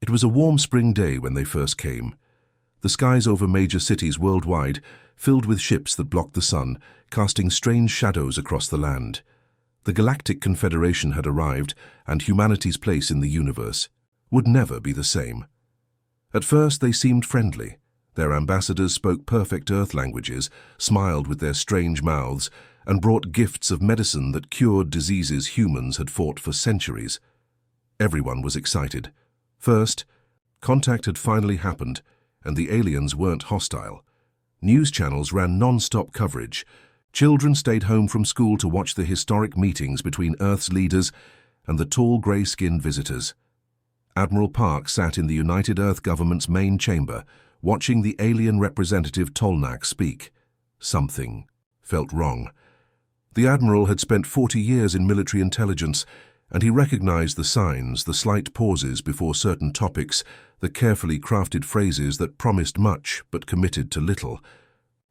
It was a warm spring day when they first came. The skies over major cities worldwide filled with ships that blocked the sun, casting strange shadows across the land. The Galactic Confederation had arrived, and humanity's place in the universe would never be the same. At first they seemed friendly. Their ambassadors spoke perfect Earth languages, smiled with their strange mouths, and brought gifts of medicine that cured diseases humans had fought for centuries. Everyone was excited. First, contact had finally happened, and the aliens weren't hostile. News channels ran non-stop coverage. Children stayed home from school to watch the historic meetings between Earth's leaders and the tall grey-skinned visitors. Admiral Park sat in the United Earth government's main chamber, watching the alien representative Tolnak speak. Something felt wrong. The Admiral had spent 40 years in military intelligence, and he recognized the signs, the slight pauses before certain topics, the carefully crafted phrases that promised much but committed to little.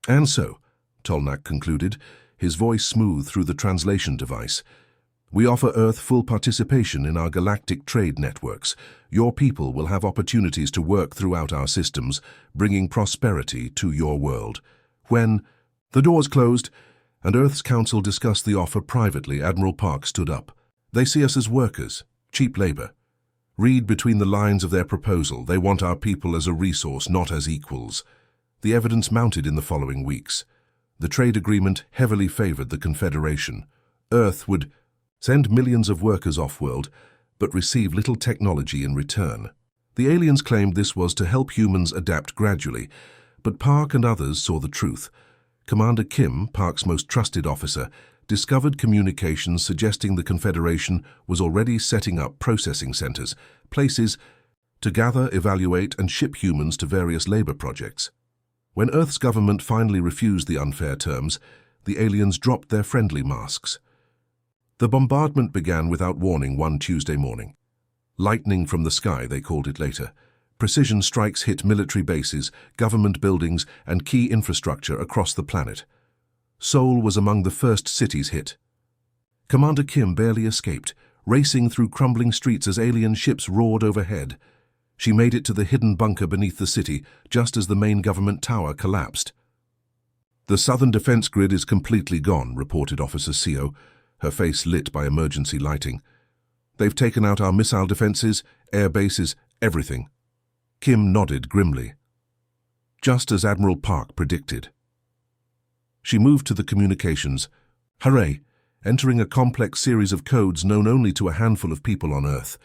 "And so," Tolnak concluded, his voice smooth through the translation device, "we offer Earth full participation in our galactic trade networks. Your people will have opportunities to work throughout our systems, bringing prosperity to your world." When the doors closed and Earth's Council discussed the offer privately, Admiral Park stood up. "They see us as workers, cheap labor. Read between the lines of their proposal. They want our people as a resource, not as equals." The evidence mounted in the following weeks. The trade agreement heavily favored the Confederation. Earth would send millions of workers off-world, but receive little technology in return. The aliens claimed this was to help humans adapt gradually, but Park and others saw the truth. Commander Kim, Park's most trusted officer, discovered communications suggesting the Confederation was already setting up processing centers, places to gather, evaluate, and ship humans to various labor projects. When Earth's government finally refused the unfair terms, the aliens dropped their friendly masks. The bombardment began without warning one Tuesday morning. Lightning from the sky, they called it later. Precision strikes hit military bases, government buildings, and key infrastructure across the planet. Seoul was among the first cities hit. Commander Kim barely escaped, racing through crumbling streets as alien ships roared overhead. She made it to the hidden bunker beneath the city, just as the main government tower collapsed. "The southern defense grid is completely gone," reported Officer Seo, her face lit by emergency lighting. "They've taken out our missile defenses, air bases, everything." Kim nodded grimly. Just as Admiral Park predicted. She moved to the communications. "Hooray!" entering a complex series of codes known only to a handful of people on Earth.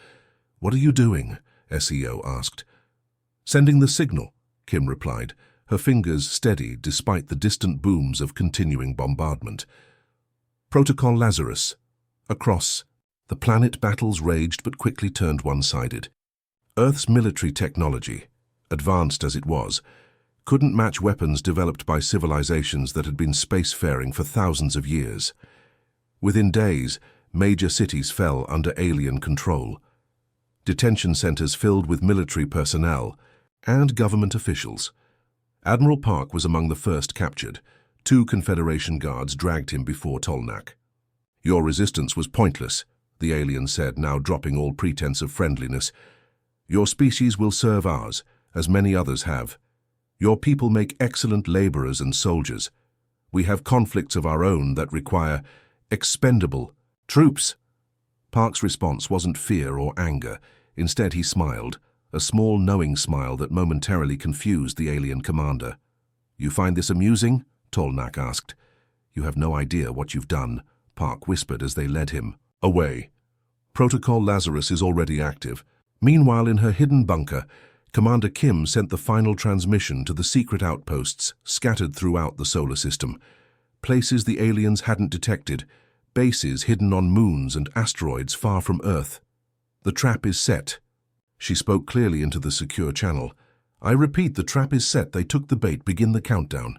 "What are you doing?" SEO asked. "Sending the signal," Kim replied, her fingers steady despite the distant booms of continuing bombardment. "Protocol Lazarus." Across the planet, battles raged but quickly turned one-sided. Earth's military technology, advanced as it was, couldn't match weapons developed by civilizations that had been spacefaring for thousands of years. Within days, major cities fell under alien control. Detention centers filled with military personnel and government officials. Admiral Park was among the first captured. 2 Confederation guards dragged him before Tolnak. "Your resistance was pointless," the alien said, now dropping all pretense of friendliness. "Your species will serve ours, as many others have. Your people make excellent laborers and soldiers. We have conflicts of our own that require expendable troops." Park's response wasn't fear or anger. Instead, he smiled, a small, knowing smile that momentarily confused the alien commander. "You find this amusing?" Tolnak asked. "You have no idea what you've done," Park whispered as they led him away. "Protocol Lazarus is already active." Meanwhile, in her hidden bunker, Commander Kim sent the final transmission to the secret outposts scattered throughout the solar system. Places the aliens hadn't detected, bases hidden on moons and asteroids far from Earth. "The trap is set." She spoke clearly into the secure channel. "I repeat, the trap is set. They took the bait. Begin the countdown."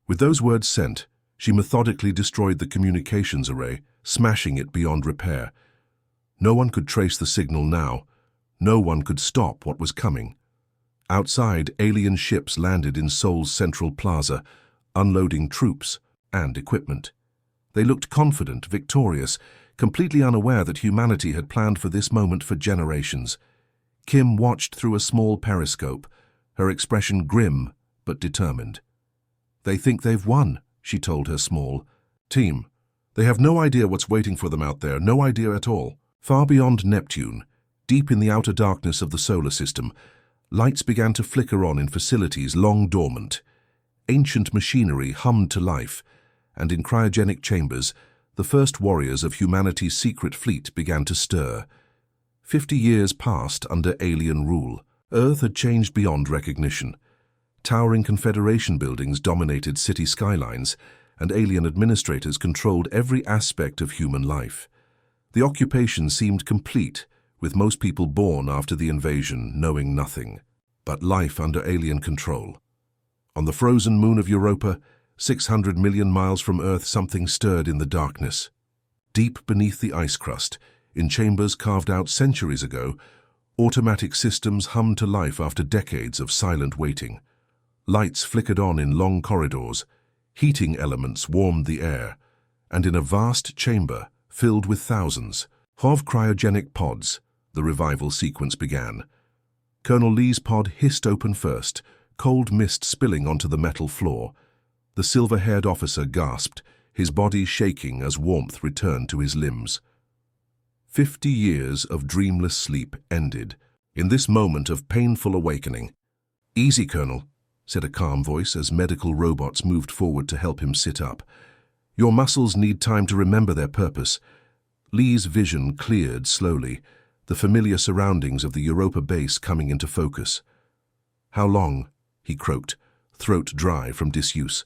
With those words sent, she methodically destroyed the communications array, smashing it beyond repair. No one could trace the signal now. No one could stop what was coming. Outside, alien ships landed in Seoul's central plaza, unloading troops and equipment. They looked confident, victorious, completely unaware that humanity had planned for this moment for generations. Kim watched through a small periscope, her expression grim but determined. "They think they've won," she told her small team. "They have no idea what's waiting for them out there, no idea at all." Far beyond Neptune, deep in the outer darkness of the solar system, lights began to flicker on in facilities long dormant. Ancient machinery hummed to life, and in cryogenic chambers, the first warriors of humanity's secret fleet began to stir. 50 years passed under alien rule. Earth had changed beyond recognition. Towering Confederation buildings dominated city skylines, and alien administrators controlled every aspect of human life. The occupation seemed complete, with most people born after the invasion knowing nothing but life under alien control. On the frozen moon of Europa, 600 million miles from Earth, something stirred in the darkness. Deep beneath the ice crust, in chambers carved out centuries ago, automatic systems hummed to life after decades of silent waiting. Lights flickered on in long corridors, heating elements warmed the air, and in a vast chamber filled with thousands of cryogenic pods, the revival sequence began. Colonel Lee's pod hissed open first, cold mist spilling onto the metal floor. The silver-haired officer gasped, his body shaking as warmth returned to his limbs. 50 years of dreamless sleep ended in this moment of painful awakening. "Easy, Colonel," said a calm voice as medical robots moved forward to help him sit up. "Your muscles need time to remember their purpose." Lee's vision cleared slowly, the familiar surroundings of the Europa base coming into focus. "How long?" he croaked, throat dry from disuse.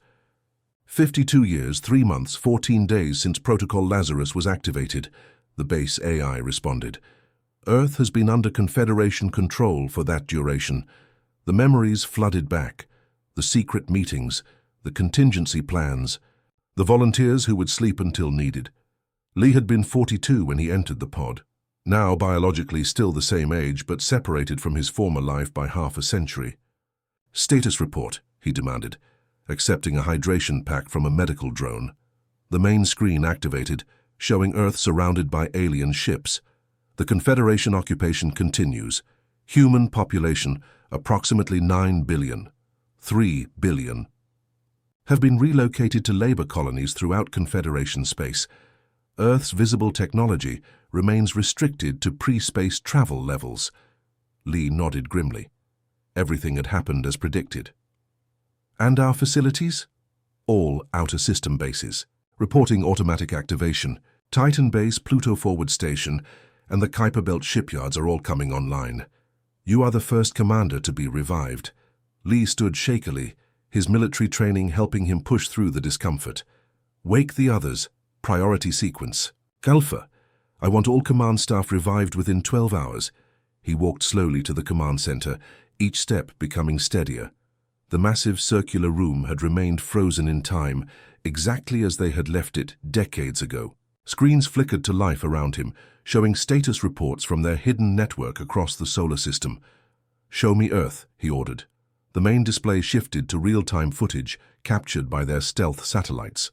52 years, 3 months, 14 days since Protocol Lazarus was activated," the base AI responded. "Earth has been under Confederation control for that duration. The memories flooded back, the secret meetings, the contingency plans, the volunteers who would sleep until needed." Lee had been 42 when he entered the pod. Now biologically still the same age, but separated from his former life by half a century. "Status report," he demanded, accepting a hydration pack from a medical drone. The main screen activated, showing Earth surrounded by alien ships. "The Confederation occupation continues. Human population, approximately 9 billion. 3 billion. Have been relocated to labor colonies throughout Confederation space. Earth's visible technology remains restricted to pre-space travel levels." Lee nodded grimly. Everything had happened as predicted. "And our facilities?" "All outer system bases. Reporting automatic activation. Titan Base, Pluto Forward Station, and the Kuiper Belt shipyards are all coming online. You are the first commander to be revived." Lee stood shakily, his military training helping him push through the discomfort. "Wake the others. Priority sequence. Alpha, I want all command staff revived within 12 hours. He walked slowly to the command center, each step becoming steadier. The massive circular room had remained frozen in time, exactly as they had left it decades ago. Screens flickered to life around him, showing status reports from their hidden network across the solar system. "Show me Earth," he ordered. The main display shifted to real-time footage captured by their stealth satellites.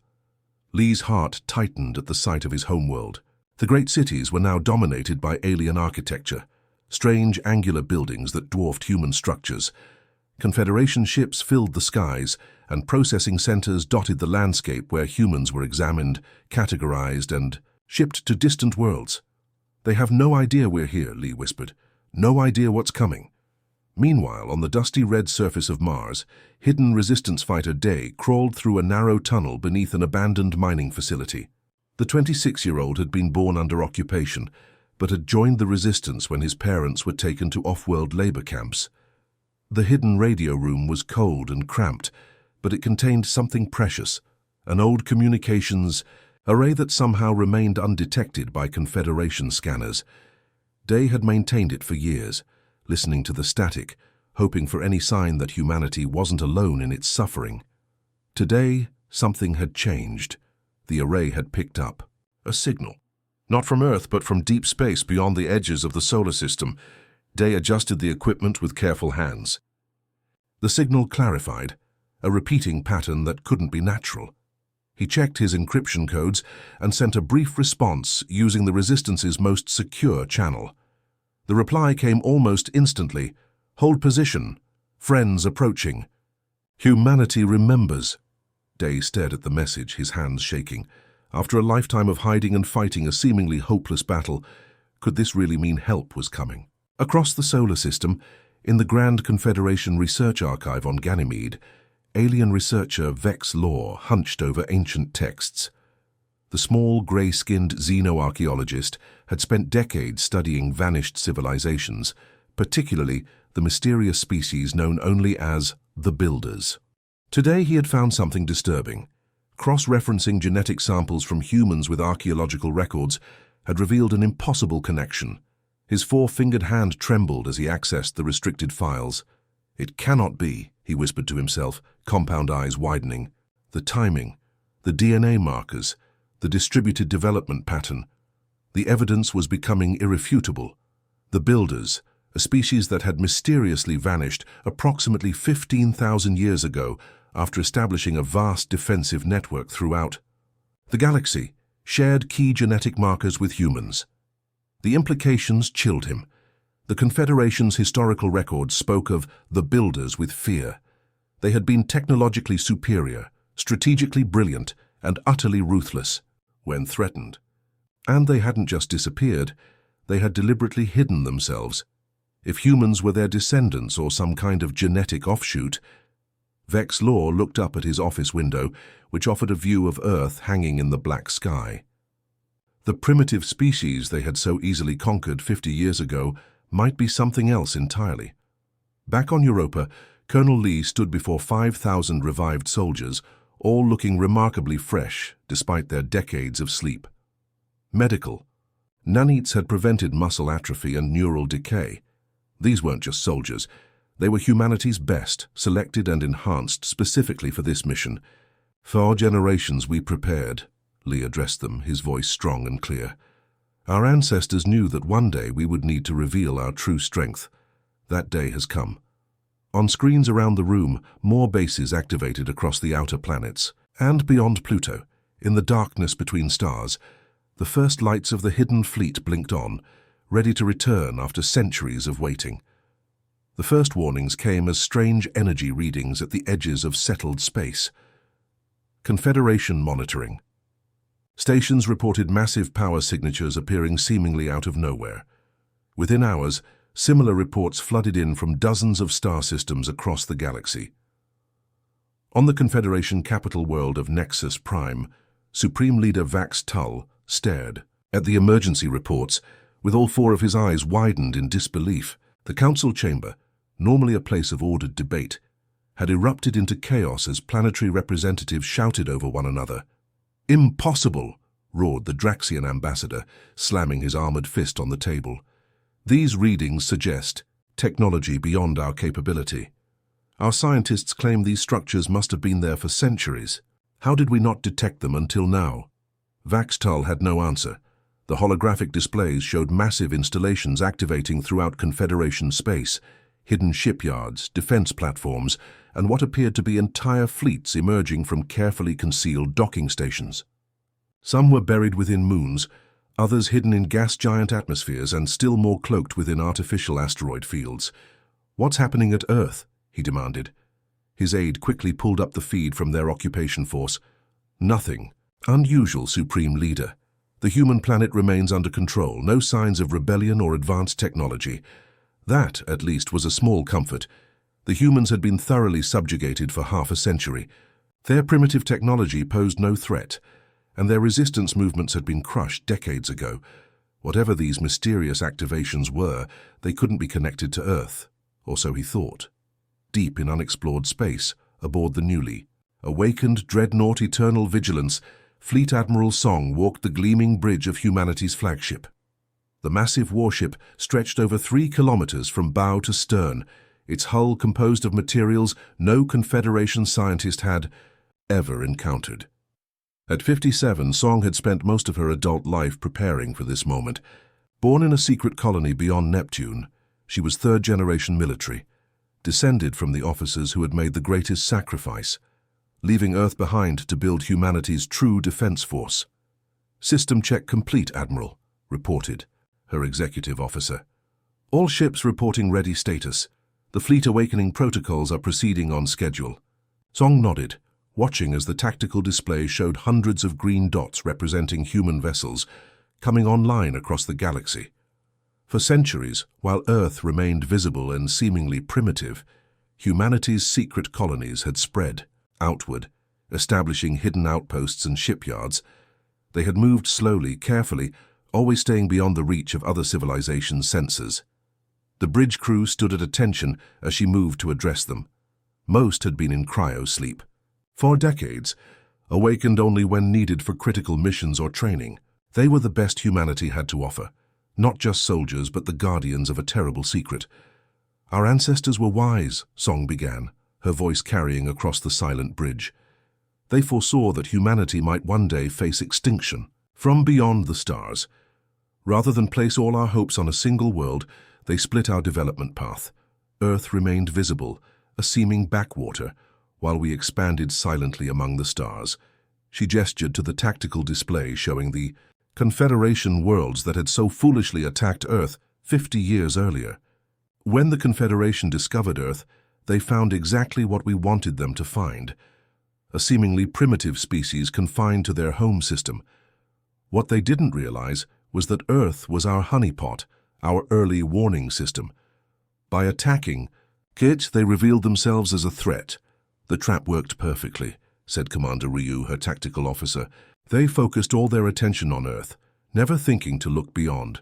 Lee's heart tightened at the sight of his homeworld. The great cities were now dominated by alien architecture, strange angular buildings that dwarfed human structures. Confederation ships filled the skies, and processing centers dotted the landscape where humans were examined, categorized, and shipped to distant worlds. "They have no idea we're here," Lee whispered. "No idea what's coming." Meanwhile, on the dusty red surface of Mars, hidden resistance fighter Day crawled through a narrow tunnel beneath an abandoned mining facility. The 26-year-old had been born under occupation, but had joined the resistance when his parents were taken to off-world labor camps. The hidden radio room was cold and cramped, but it contained something precious, an old communications array that somehow remained undetected by Confederation scanners. Day had maintained it for years, listening to the static, hoping for any sign that humanity wasn't alone in its suffering. Today, something had changed. The array had picked up a signal. Not from Earth, but from deep space beyond the edges of the solar system. Day adjusted the equipment with careful hands. The signal clarified, a repeating pattern that couldn't be natural. He checked his encryption codes and sent a brief response using the Resistance's most secure channel. The reply came almost instantly. "Hold position. Friends approaching." "Humanity remembers." Day stared at the message, his hands shaking. After a lifetime of hiding and fighting a seemingly hopeless battle, could this really mean help was coming? Across the solar system, in the Grand Confederation Research Archive on Ganymede, alien researcher Vex Law hunched over ancient texts. The small, grey-skinned xenoarchaeologist had spent decades studying vanished civilizations, particularly the mysterious species known only as the Builders. Today he had found something disturbing. Cross-referencing genetic samples from humans with archaeological records had revealed an impossible connection. His four-fingered hand trembled as he accessed the restricted files. "It cannot be," he whispered to himself, compound eyes widening. The timing, the DNA markers, the distributed development pattern. The evidence was becoming irrefutable. The Builders, a species that had mysteriously vanished approximately 15,000 years ago after establishing a vast defensive network throughout the galaxy, shared key genetic markers with humans. The implications chilled him. The Confederation's historical records spoke of the Builders with fear. They had been technologically superior, strategically brilliant, and utterly ruthless when threatened. And they hadn't just disappeared, they had deliberately hidden themselves. If humans were their descendants or some kind of genetic offshoot. Vex Law looked up at his office window, which offered a view of Earth hanging in the black sky. The primitive species they had so easily conquered 50 years ago might be something else entirely. Back on Europa, Colonel Lee stood before 5,000 revived soldiers, all looking remarkably fresh despite their decades of sleep. Medical. Nanites had prevented muscle atrophy and neural decay. These weren't just soldiers. They were humanity's best, selected and enhanced specifically for this mission. "For generations we prepared," Lee addressed them, his voice strong and clear. "Our ancestors knew that one day we would need to reveal our true strength. That day has come." On screens around the room, more bases activated across the outer planets. And beyond Pluto, in the darkness between stars, the first lights of the hidden fleet blinked on, ready to return after centuries of waiting. The first warnings came as strange energy readings at the edges of settled space. Confederation monitoring. Stations reported massive power signatures appearing seemingly out of nowhere. Within hours, similar reports flooded in from dozens of star systems across the galaxy. On the Confederation capital world of Nexus Prime, Supreme Leader Vax Tull stared at the emergency reports, with all four of his eyes widened in disbelief. The council chamber, normally a place of ordered debate, had erupted into chaos as planetary representatives shouted over one another. "Impossible!" roared the Draxian ambassador, slamming his armored fist on the table. "These readings suggest technology beyond our capability. Our scientists claim these structures must have been there for centuries. How did we not detect them until now?" Vax Tull had no answer. The holographic displays showed massive installations activating throughout Confederation space, hidden shipyards, defense platforms, and what appeared to be entire fleets emerging from carefully concealed docking stations. Some were buried within moons, others hidden in gas giant atmospheres and still more cloaked within artificial asteroid fields. "What's happening at Earth?" he demanded. His aide quickly pulled up the feed from their occupation force. "Nothing. Unusual, Supreme Leader. The human planet remains under control, no signs of rebellion or advanced technology." That, at least, was a small comfort. The humans had been thoroughly subjugated for half a century. Their primitive technology posed no threat, and their resistance movements had been crushed decades ago. Whatever these mysterious activations were, they couldn't be connected to Earth, or so he thought. Deep in unexplored space, aboard the newly awakened dreadnought Eternal Vigilance, Fleet Admiral Song walked the gleaming bridge of humanity's flagship. The massive warship stretched over 3 kilometers from bow to stern, its hull composed of materials no Confederation scientist had ever encountered. At 57, Song had spent most of her adult life preparing for this moment. Born in a secret colony beyond Neptune, she was third-generation military, descended from the officers who had made the greatest sacrifice, leaving Earth behind to build humanity's true defense force. "System check complete, Admiral," reported her executive officer. All ships reporting ready status. The fleet awakening protocols are proceeding on schedule. Song nodded, watching as the tactical display showed hundreds of green dots representing human vessels coming online across the galaxy. For centuries, while Earth remained visible and seemingly primitive, humanity's secret colonies had spread outward, establishing hidden outposts and shipyards. They had moved slowly, carefully, always staying beyond the reach of other civilizations' sensors. The bridge crew stood at attention as she moved to address them. Most had been in cryo-sleep. For decades, awakened only when needed for critical missions or training. They were the best humanity had to offer, not just soldiers but the guardians of a terrible secret. Our ancestors were wise, Song began, her voice carrying across the silent bridge. They foresaw that humanity might one day face extinction from beyond the stars. Rather than place all our hopes on a single world, they split our development path. Earth remained visible, a seeming backwater, while we expanded silently among the stars. She gestured to the tactical display showing the Confederation worlds that had so foolishly attacked Earth 50 years earlier. When the Confederation discovered Earth, they found exactly what we wanted them to find: a seemingly primitive species confined to their home system. What they didn't realize was that Earth was our honeypot, our early warning system. By attacking Kit, they revealed themselves as a threat. The trap worked perfectly, said Commander Ryu, her tactical officer. They focused all their attention on Earth, never thinking to look beyond.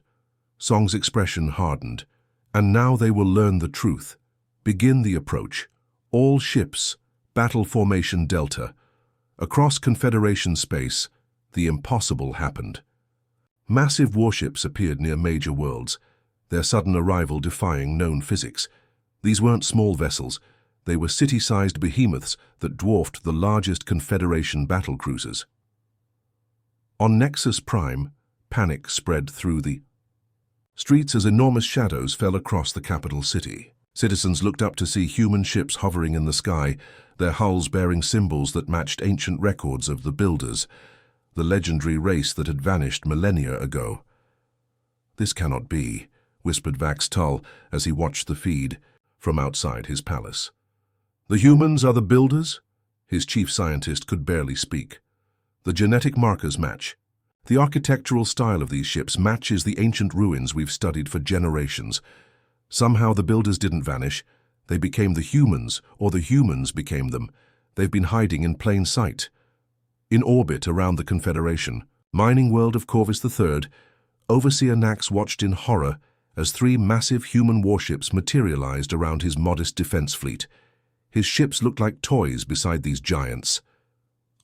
Song's expression hardened. And now they will learn the truth. Begin the approach. All ships, battle formation Delta. Across Confederation space, the impossible happened. Massive warships appeared near major worlds, their sudden arrival defying known physics. These weren't small vessels. They were city-sized behemoths that dwarfed the largest Confederation battle cruisers. On Nexus Prime, panic spread through the streets as enormous shadows fell across the capital city. Citizens looked up to see human ships hovering in the sky, their hulls bearing symbols that matched ancient records of the Builders, the legendary race that had vanished millennia ago. "This cannot be," whispered Vax Tull as he watched the feed from outside his palace. "The humans are the Builders?" His chief scientist could barely speak. "The genetic markers match. The architectural style of these ships matches the ancient ruins we've studied for generations. Somehow the Builders didn't vanish. They became the humans, or the humans became them. They've been hiding in plain sight. In orbit around the Confederation, mining world of Corvus III, Overseer Nax watched in horror as 3 massive human warships materialized around his modest defense fleet. His ships looked like toys beside these giants.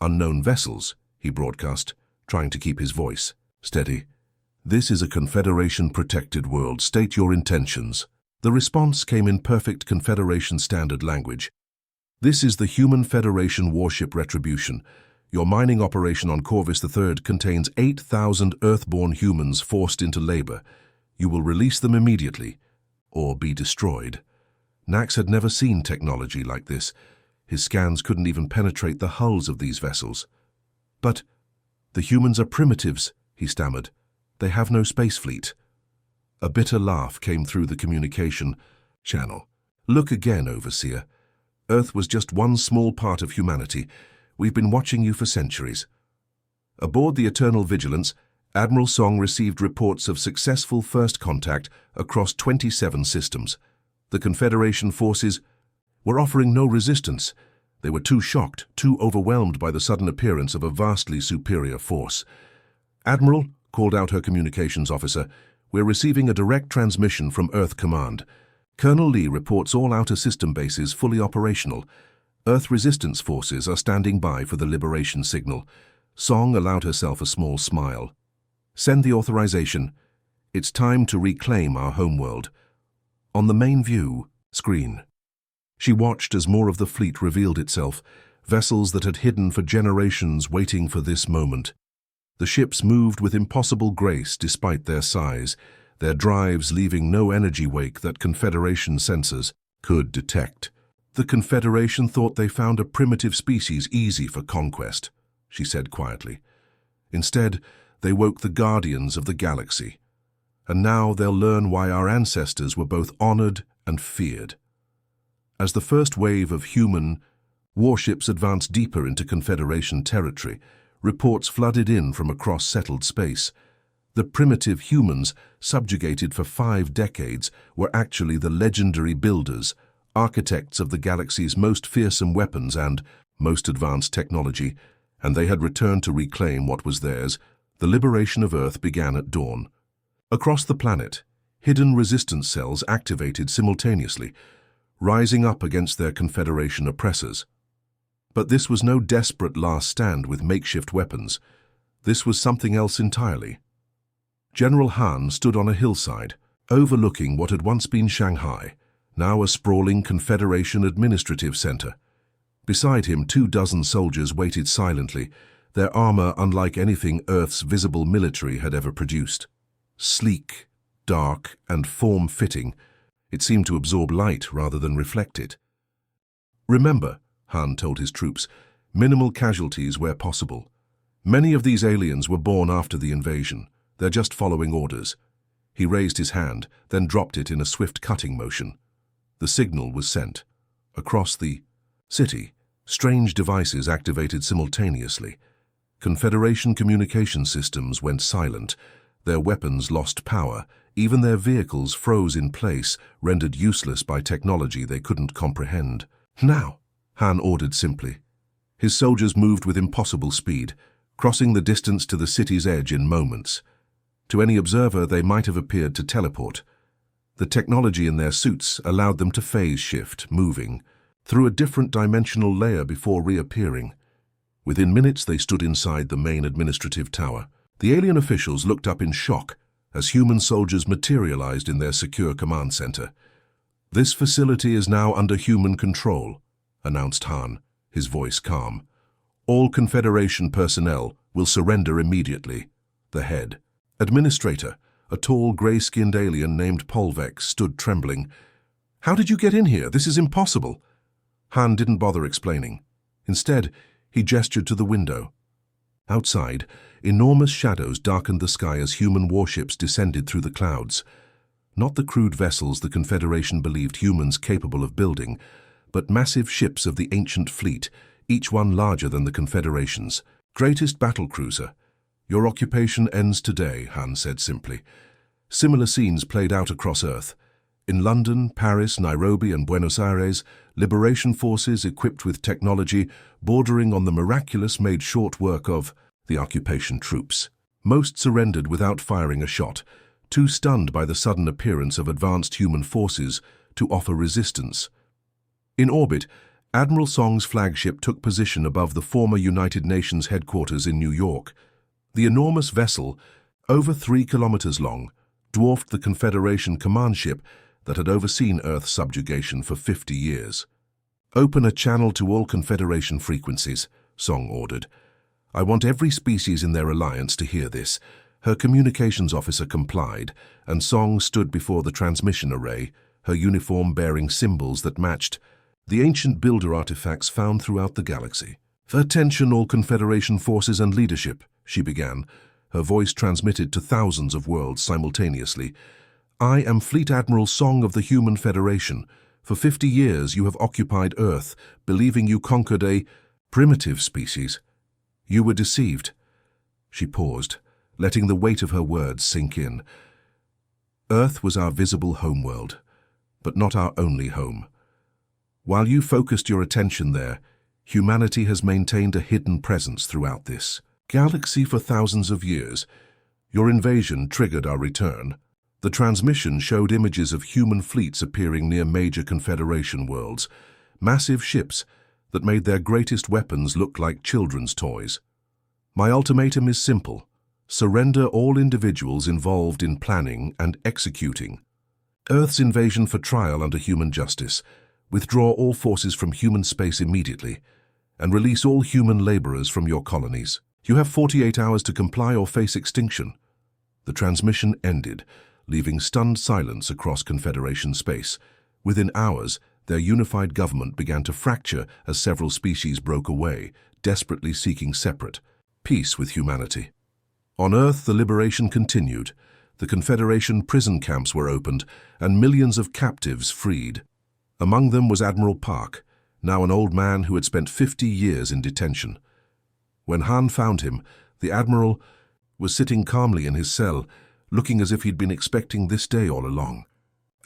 "Unknown vessels," he broadcast, trying to keep his voice steady. "This is a Confederation-protected world. State your intentions." The response came in perfect Confederation standard language. "This is the Human Federation warship Retribution. Your mining operation on Corvus III contains 8,000 Earthborn humans forced into labor. You will release them immediately, or be destroyed." Nax had never seen technology like this. His scans couldn't even penetrate the hulls of these vessels. "But the humans are primitives," he stammered. "They have no space fleet." A bitter laugh came through the communication channel. "Look again, Overseer. Earth was just one small part of humanity. We've been watching you for centuries." Aboard the Eternal Vigilance, Admiral Song received reports of successful first contact across 27 systems. The Confederation forces were offering no resistance. They were too shocked, too overwhelmed by the sudden appearance of a vastly superior force. "Admiral," called out her communications officer, "we're receiving a direct transmission from Earth Command. Colonel Lee reports all outer system bases fully operational. Earth resistance forces are standing by for the liberation signal." Song allowed herself a small smile. "Send the authorization. It's time to reclaim our homeworld." On the main view screen, she watched as more of the fleet revealed itself, vessels that had hidden for generations waiting for this moment. The ships moved with impossible grace despite their size, their drives leaving no energy wake that Confederation sensors could detect. "The Confederation thought they found a primitive species easy for conquest," she said quietly. "Instead, they woke the guardians of the galaxy. and now they'll learn why our ancestors were both honored and feared. As the first wave of human warships advanced deeper into Confederation territory, reports flooded in from across settled space. The primitive humans, subjugated for 5 decades, were actually the legendary builders, architects of the galaxy's most fearsome weapons and most advanced technology, and they had returned to reclaim what was theirs. The liberation of Earth began at dawn. Across the planet, hidden resistance cells activated simultaneously, rising up against their Confederation oppressors. But this was no desperate last stand with makeshift weapons. This was something else entirely. General Han stood on a hillside, overlooking what had once been Shanghai, now a sprawling Confederation administrative center. Beside him, 24 soldiers waited silently, their armor unlike anything Earth's visible military had ever produced. Sleek, dark, and form-fitting, it seemed to absorb light rather than reflect it. "Remember," Han told his troops, "minimal casualties where possible. Many of these aliens were born after the invasion. They're just following orders." He raised his hand, then dropped it in a swift cutting motion. The signal was sent. Across the city, strange devices activated simultaneously. Confederation communication systems went silent. Their weapons lost power. Even their vehicles froze in place, rendered useless by technology they couldn't comprehend. "Now," Han ordered simply. His soldiers moved with impossible speed, crossing the distance to the city's edge in moments. To any observer, they might have appeared to teleport. The technology in their suits allowed them to phase shift, moving through a different dimensional layer before reappearing. Within minutes, they stood inside the main administrative tower. The alien officials looked up in shock as human soldiers materialized in their secure command center. "This facility is now under human control," announced Han, his voice calm. "All Confederation personnel will surrender immediately." The head administrator, a tall, gray-skinned alien named Polvex, stood trembling. "How did you get in here? This is impossible." Han didn't bother explaining. Instead, he gestured to the window. Outside, enormous shadows darkened the sky as human warships descended through the clouds. Not the crude vessels the Confederation believed humans capable of building, but massive ships of the ancient fleet, each one larger than the Confederation's greatest battlecruiser. "Your occupation ends today," Han said simply. Similar scenes played out across Earth. In London, Paris, Nairobi, and Buenos Aires, liberation forces equipped with technology bordering on the miraculous made short work of the occupation troops. Most surrendered without firing a shot, too stunned by the sudden appearance of advanced human forces to offer resistance. In orbit, Admiral Song's flagship took position above the former United Nations headquarters in New York. The enormous vessel, over 3 kilometers long, dwarfed the Confederation command ship that had overseen Earth's subjugation for 50 years. "Open a channel to all Confederation frequencies," Song ordered. "I want every species in their alliance to hear this." Her communications officer complied, and Song stood before the transmission array, her uniform bearing symbols that matched the ancient builder artifacts found throughout the galaxy. "Attention all Confederation forces and leadership," she began, her voice transmitted to thousands of worlds simultaneously. "I am Fleet Admiral Song of the Human Federation. For 50 years you have occupied Earth, believing you conquered a primitive species. You were deceived." She paused, letting the weight of her words sink in. "Earth was our visible homeworld, but not our only home. While you focused your attention there, humanity has maintained a hidden presence throughout this galaxy for thousands of years. Your invasion triggered our return. The transmission showed images of human fleets appearing near major Confederation worlds, massive ships that made their greatest weapons look like children's toys. My ultimatum is simple. Surrender all individuals involved in planning and executing Earth's invasion for trial under human justice. Withdraw all forces from human space immediately, and release all human laborers from your colonies. You have 48 hours to comply or face extinction." The transmission ended, leaving stunned silence across Confederation space. Within hours, their unified government began to fracture as several species broke away, desperately seeking separate peace with humanity. On Earth, the liberation continued. The Confederation prison camps were opened, and millions of captives freed. Among them was Admiral Park, now an old man who had spent 50 years in detention. When Han found him, the Admiral was sitting calmly in his cell, looking as if he'd been expecting this day all along.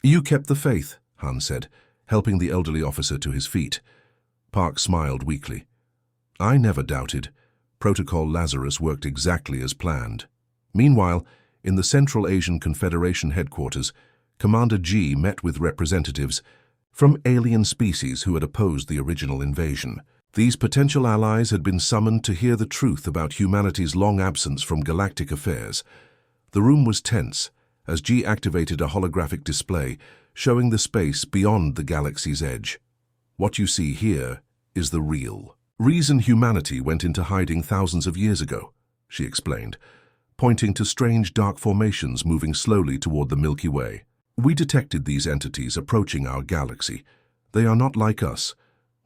"You kept the faith," Han said, helping the elderly officer to his feet. Park smiled weakly. "I never doubted. Protocol Lazarus worked exactly as planned." Meanwhile, in the Central Asian Confederation headquarters, Commander G met with representatives from alien species who had opposed the original invasion. These potential allies had been summoned to hear the truth about humanity's long absence from galactic affairs. The room was tense as G activated a holographic display showing the space beyond the galaxy's edge. "What you see here is the real reason humanity went into hiding thousands of years ago," she explained, pointing to strange dark formations moving slowly toward the Milky Way. "We detected these entities approaching our galaxy. They are not like us,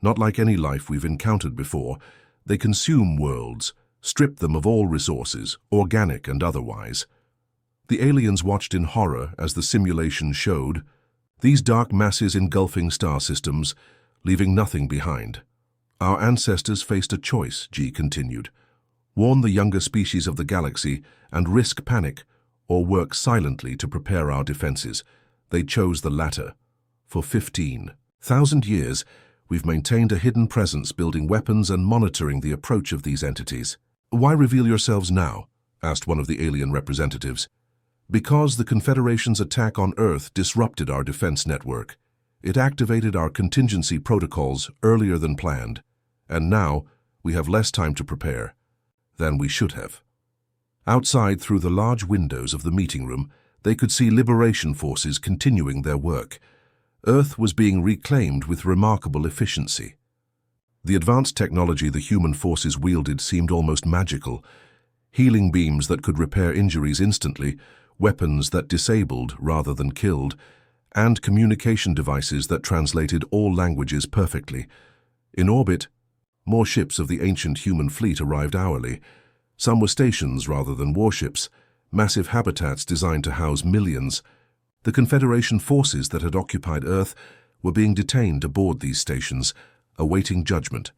not like any life we've encountered before. They consume worlds, strip them of all resources, organic and otherwise." The aliens watched in horror as the simulation showed these dark masses engulfing star systems, leaving nothing behind. "Our ancestors faced a choice," G continued. "Warn the younger species of the galaxy and risk panic, or work silently to prepare our defenses. They chose the latter. For 15,000 years, we've maintained a hidden presence, building weapons and monitoring the approach of these entities." "Why reveal yourselves now?" asked one of the alien representatives. "Because the Confederation's attack on Earth disrupted our defense network. It activated our contingency protocols earlier than planned, and now we have less time to prepare than we should have." Outside, through the large windows of the meeting room, they could see liberation forces continuing their work. Earth was being reclaimed with remarkable efficiency. The advanced technology the human forces wielded seemed almost magical. Healing beams that could repair injuries instantly, weapons that disabled rather than killed, and communication devices that translated all languages perfectly. In orbit, more ships of the ancient human fleet arrived hourly. Some were stations rather than warships, massive habitats designed to house millions. The Confederation forces that had occupied Earth were being detained aboard these stations, awaiting judgment.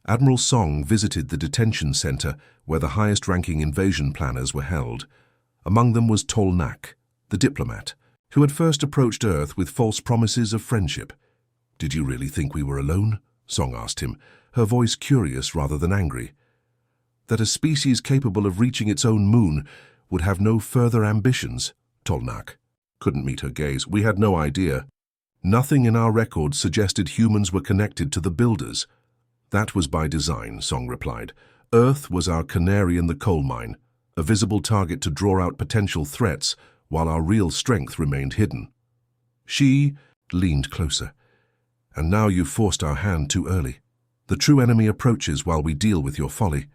Admiral Song visited the detention center where the highest-ranking invasion planners were held. Among them was Tolnak, the diplomat, who had first approached Earth with false promises of friendship. "Did you really think we were alone?" Song asked him, her voice curious rather than angry. "That a species capable of reaching its own moon would have no further ambitions?" Tolnak couldn't meet her gaze. "We had no idea. Nothing in our records suggested humans were connected to the builders." "That was by design," Song replied. "Earth was our canary in the coal mine, a visible target to draw out potential threats while our real strength remained hidden." She leaned closer. "And now you've forced our hand too early. The true enemy approaches while we deal with your folly."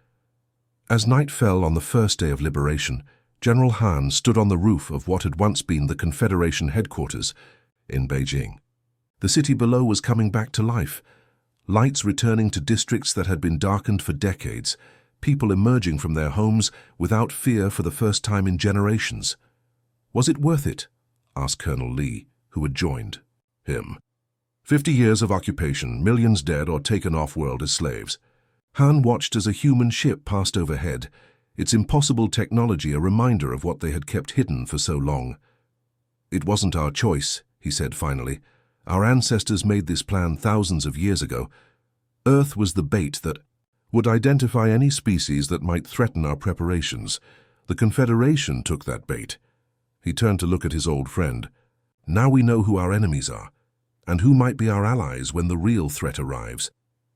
As night fell on the first day of liberation, General Han stood on the roof of what had once been the Confederation headquarters in Beijing. The city below was coming back to life, lights returning to districts that had been darkened for decades, people emerging from their homes without fear for the first time in generations. "Was it worth it?" asked Colonel Lee, who had joined him. 50 years of occupation, millions dead or taken off-world as slaves." Han watched as a human ship passed overhead, its impossible technology a reminder of what they had kept hidden for so long. "It wasn't our choice," he said finally. "Our ancestors made this plan thousands of years ago. Earth was the bait that would identify any species that might threaten our preparations. The Confederation took that bait." He turned to look at his old friend. "Now we know who our enemies are, and who might be our allies when the real threat arrives."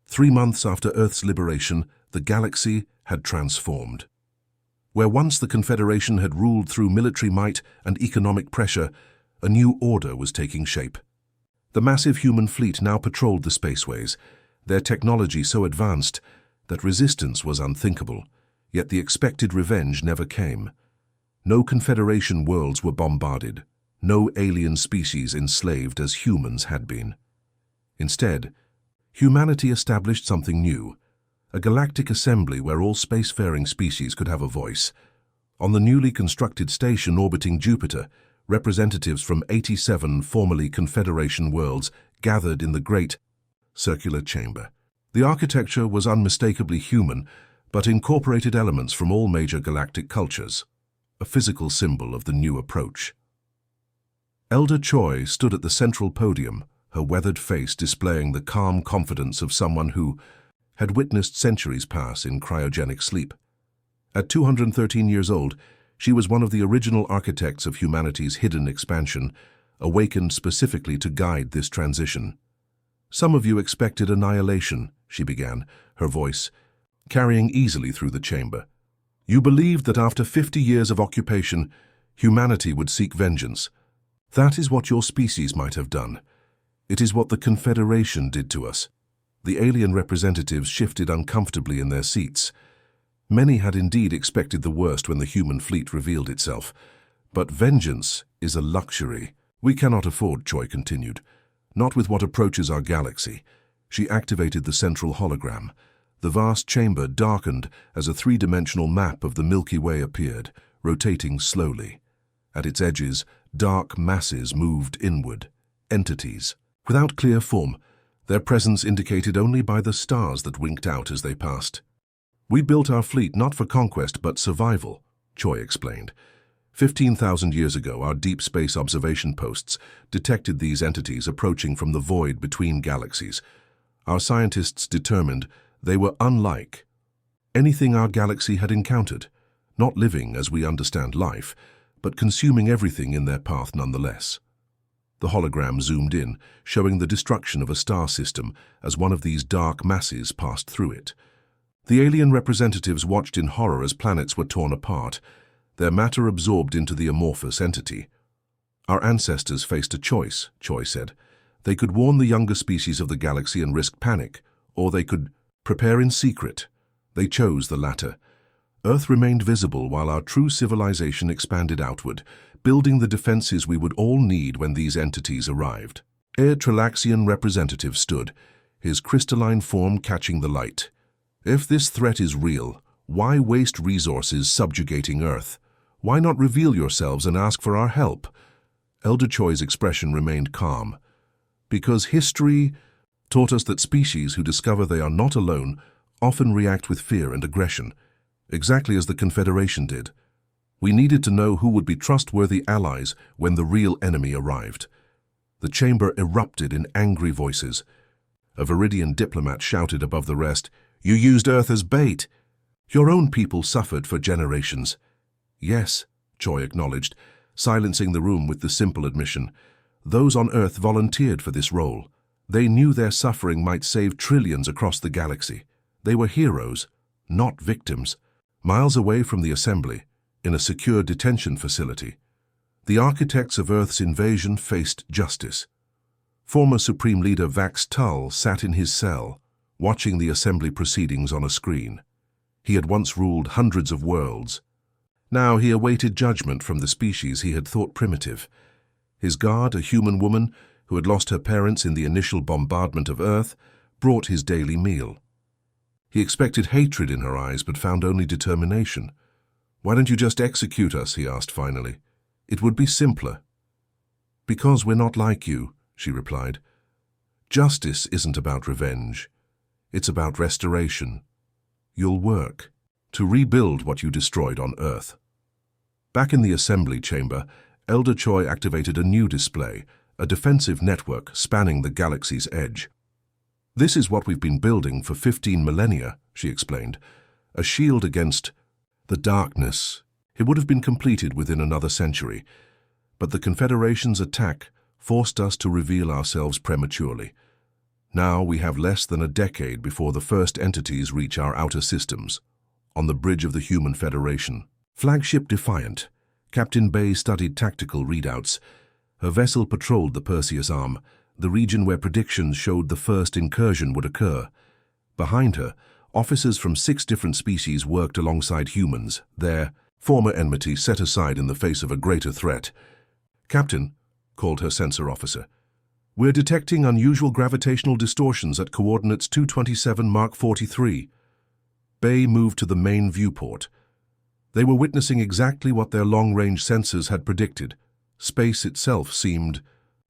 3 months after Earth's liberation, the galaxy had transformed. Where once the Confederation had ruled through military might and economic pressure, a new order was taking shape. The massive human fleet now patrolled the spaceways, their technology so advanced that resistance was unthinkable, yet the expected revenge never came. No Confederation worlds were bombarded, no alien species enslaved as humans had been. Instead, humanity established something new, a galactic assembly where all spacefaring species could have a voice. On the newly constructed station orbiting Jupiter, representatives from 87 formerly Confederation worlds gathered in the great circular chamber. The architecture was unmistakably human, but incorporated elements from all major galactic cultures, a physical symbol of the new approach. Elder Choi stood at the central podium, her weathered face displaying the calm confidence of someone who had witnessed centuries pass in cryogenic sleep. At 213 years old, she was one of the original architects of humanity's hidden expansion, awakened specifically to guide this transition. "Some of you expected annihilation," she began, her voice carrying easily through the chamber. "You believed that after 50 years of occupation, humanity would seek vengeance. That is what your species might have done. It is what the Confederation did to us." The alien representatives shifted uncomfortably in their seats. Many had indeed expected the worst when the human fleet revealed itself. But vengeance is a luxury we cannot afford, Choi continued. Not with what approaches our galaxy. She activated the central hologram. The vast chamber darkened as a three-dimensional map of the Milky Way appeared, rotating slowly. At its edges, dark masses moved inward, entities, without clear form, their presence indicated only by the stars that winked out as they passed. "We built our fleet not for conquest but survival," Choi explained. 15,000 years ago, our deep space observation posts detected these entities approaching from the void between galaxies. Our scientists determined they were unlike anything our galaxy had encountered, not living as we understand life, but consuming everything in their path nonetheless. The hologram zoomed in, showing the destruction of a star system as one of these dark masses passed through it. The alien representatives watched in horror as planets were torn apart, their matter absorbed into the amorphous entity. "Our ancestors faced a choice," Choi said. "They could warn the younger species of the galaxy and risk panic, or they could prepare in secret. They chose the latter. Earth remained visible while our true civilization expanded outward, building the defenses we would all need when these entities arrived." A Trilaxian representative stood, his crystalline form catching the light. "If this threat is real, why waste resources subjugating Earth? Why not reveal yourselves and ask for our help?" Elder Choi's expression remained calm. "Because history taught us that species who discover they are not alone often react with fear and aggression, exactly as the Confederation did. We needed to know who would be trustworthy allies when the real enemy arrived." The chamber erupted in angry voices. A Viridian diplomat shouted above the rest, "You used Earth as bait. Your own people suffered for generations." "Yes," Choi acknowledged, silencing the room with the simple admission. "Those on Earth volunteered for this role. They knew their suffering might save trillions across the galaxy. They were heroes, not victims." Miles away from the assembly, in a secure detention facility, the architects of Earth's invasion faced justice. Former Supreme Leader Vax Tull sat in his cell, watching the assembly proceedings on a screen. He had once ruled hundreds of worlds. Now he awaited judgment from the species he had thought primitive. His guard, a human woman who had lost her parents in the initial bombardment of Earth, brought his daily meal. He expected hatred in her eyes, but found only determination. "Why don't you just execute us?" he asked finally. "It would be simpler." "Because we're not like you," she replied. "Justice isn't about revenge. It's about restoration. You'll work to rebuild what you destroyed on Earth." Back in the assembly chamber, Elder Choi activated a new display, a defensive network spanning the galaxy's edge. "This is what we've been building for 15 millennia, she explained. "A shield against the darkness. It would have been completed within another century, but the Confederation's attack forced us to reveal ourselves prematurely. Now we have less than a decade before the first entities reach our outer systems, on the bridge of the Human Federation." Flagship Defiant, Captain Bay studied tactical readouts. Her vessel patrolled the Perseus Arm, the region where predictions showed the first incursion would occur. Behind her, officers from 6 different species worked alongside humans, their former enmity set aside in the face of a greater threat. "Captain," called her sensor officer, "we're detecting unusual gravitational distortions at coordinates 227 Mark 43. Bay moved to the main viewport. They were witnessing exactly what their long-range sensors had predicted. Space itself seemed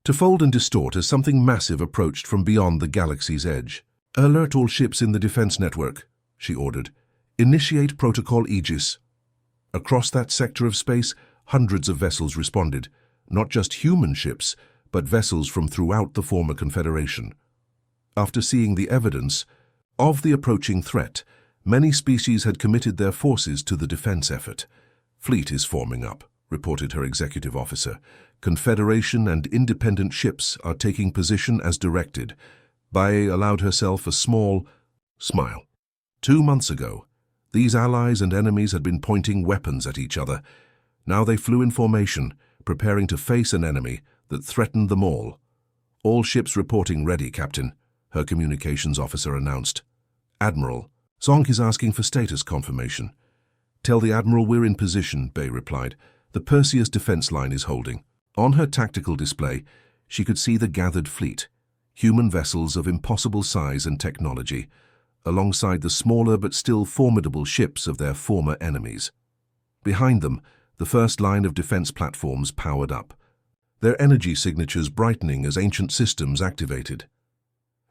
to fold and distort as something massive approached from beyond the galaxy's edge. "Alert all ships in the defense network," she ordered. "Initiate Protocol Aegis." Across that sector of space, hundreds of vessels responded, not just human ships, but vessels from throughout the former Confederation. After seeing the evidence of the approaching threat, many species had committed their forces to the defense effort. "Fleet is forming up," reported her executive officer. "Confederation and independent ships are taking position as directed." Bai allowed herself a small smile. 2 months ago, these allies and enemies had been pointing weapons at each other. Now they flew in formation, preparing to face an enemy that threatened them all. "All ships reporting ready, Captain," her communications officer announced. "Admiral, Zonk is asking for status confirmation." "Tell the Admiral we're in position," Bai replied. "The Perseus defense line is holding." On her tactical display, she could see the gathered fleet, human vessels of impossible size and technology, alongside the smaller but still formidable ships of their former enemies. Behind them, the first line of defense platforms powered up, their energy signatures brightening as ancient systems activated.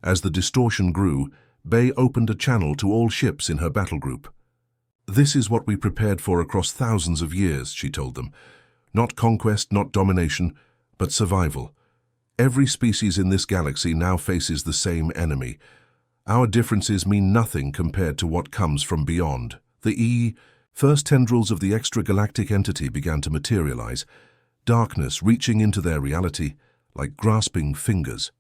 As the distortion grew, Bai opened a channel to all ships in her battle group. "This is what we prepared for across thousands of years," she told them. "Not conquest, not domination, but survival. Every species in this galaxy now faces the same enemy. Our differences mean nothing compared to what comes from beyond." The first tendrils of the extragalactic entity began to materialize, darkness reaching into their reality like grasping fingers.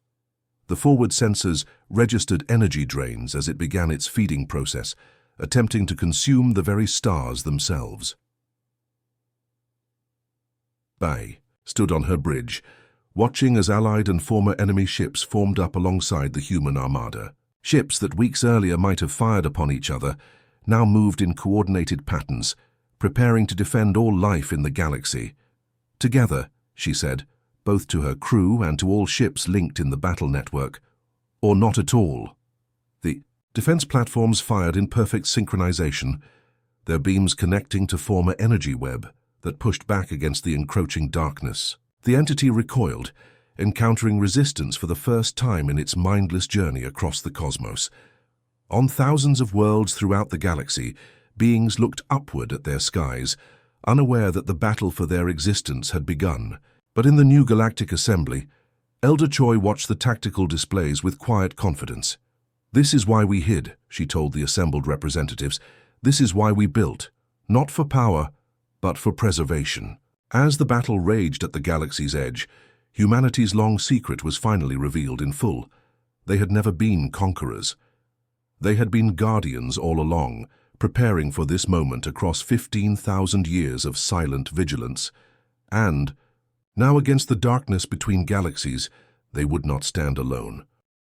The forward sensors registered energy drains as it began its feeding process, attempting to consume the very stars themselves. Bai stood on her bridge, watching as allied and former enemy ships formed up alongside the human armada. Ships that weeks earlier might have fired upon each other now moved in coordinated patterns, preparing to defend all life in the galaxy. "Together," she said, both to her crew and to all ships linked in the battle network, "or not at all." The defense platforms fired in perfect synchronization, their beams connecting to former energy web that pushed back against the encroaching darkness. The entity recoiled, encountering resistance for the first time in its mindless journey across the cosmos. On thousands of worlds throughout the galaxy, beings looked upward at their skies, unaware that the battle for their existence had begun. But in the new galactic assembly, Elder Choi watched the tactical displays with quiet confidence. "This is why we hid," she told the assembled representatives. "This is why we built, not for power, but for preservation." As the battle raged at the galaxy's edge, humanity's long secret was finally revealed in full. They had never been conquerors. They had been guardians all along, preparing for this moment across 15,000 years of silent vigilance. And now, against the darkness between galaxies, they would not stand alone.